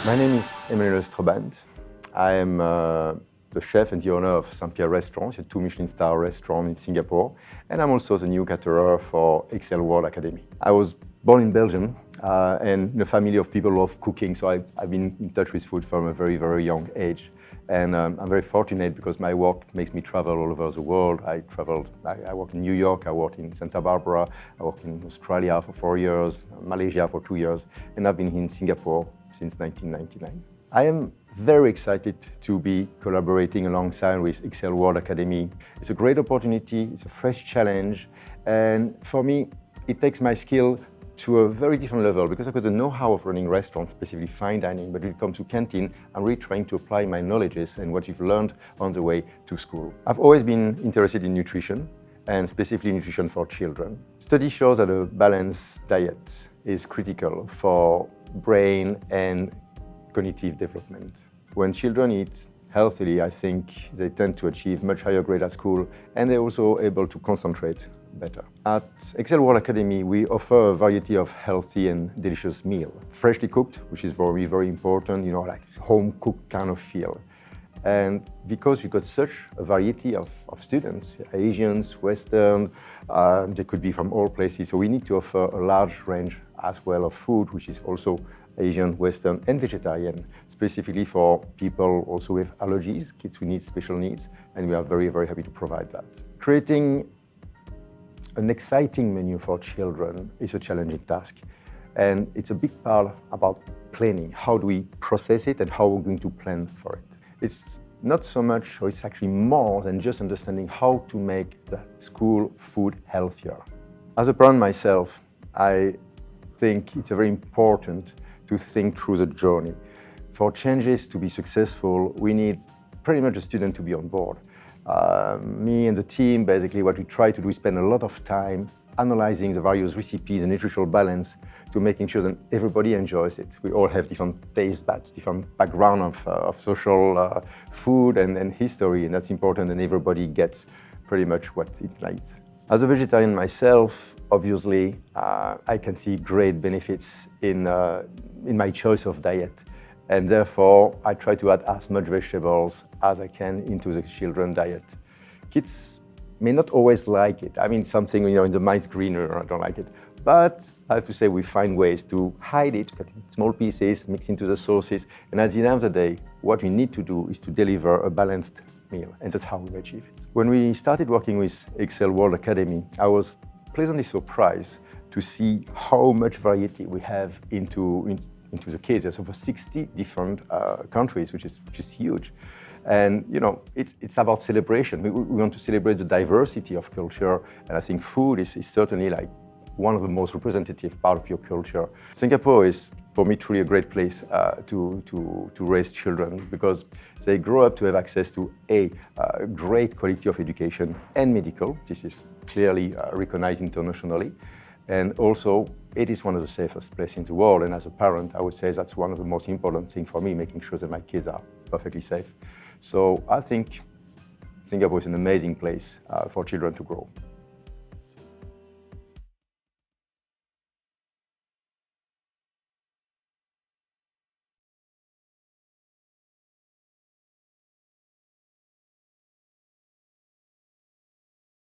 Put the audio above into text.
My name is Emmanuel Stroobant. I am the chef and the owner of St. Pierre Restaurant, a 2 Michelin star restaurant in Singapore, and I'm also the new caterer for XWA Academy. I was born in Belgium and in a family of people who love cooking, so I've been in touch with food from a very, very young age. And I'm very fortunate because my work makes me travel all over the world. I work in New York, I work in Santa Barbara, I work in Australia for 4 years, Malaysia for 2 years, and I've been in Singapore since 1999. I am very excited to be collaborating alongside with XWA Academy. It's a great opportunity, it's a fresh challenge, and for me, it takes my skill to a very different level because I've got the know-how of running restaurants, specifically fine dining, but when it comes to canteen, I'm really trying to apply my knowledges and what you've learned on the way to school. I've always been interested in nutrition, and specifically nutrition for children. Study shows that a balanced diet is critical for brain and cognitive development. When children eat healthily, I think they tend to achieve much higher grades at school, and they're also able to concentrate better. At XWA Academy, we offer a variety of healthy and delicious meals. Freshly cooked, which is very, very important, like home-cooked kind of feel. And because we've got such a variety of students, Asians, Western, they could be from all places, so we need to offer a large range as well of food, which is also Asian, Western, and vegetarian, specifically for people also with allergies, kids who need special needs, and we are very, very happy to provide that. Creating an exciting menu for children is a challenging task, and it's a big part about planning. How do we process it and how we're going to plan for it? It's not so much, or it's actually more than just understanding how to make the school food healthier. As a parent myself, I think it's very important to think through the journey. For changes to be successful, we need pretty much a student to be on board. Me and the team, basically what we try to do is spend a lot of time analyzing the various recipes and nutritional balance to making sure that everybody enjoys it. We all have different taste buds, different background of social food and history, and that's important, and everybody gets pretty much what it likes. As a vegetarian myself, obviously, I can see great benefits in my choice of diet. And therefore, I try to add as much vegetables as I can into the children's diet. Kids may not always like it. I mean, something, in the mind's greener, I don't like it. But I have to say, we find ways to hide it, cut in small pieces, mix into the sauces. And at the end of the day, what we need to do is to deliver a balanced meal. And that's how we achieve it. When we started working with XWA Academy, I was pleasantly surprised to see how much variety we have into the kids. There's over 60 different countries, which is huge. And it's about celebration. We want to celebrate the diversity of culture, and I think food is certainly like one of the most representative part of your culture. Singapore is, for me, truly a great place to raise children because they grow up to have access to a great quality of education and medical. This is clearly recognized internationally. And also, it is one of the safest places in the world. And as a parent, I would say that's one of the most important things for me, making sure that my kids are perfectly safe. So I think Singapore is an amazing place for children to grow.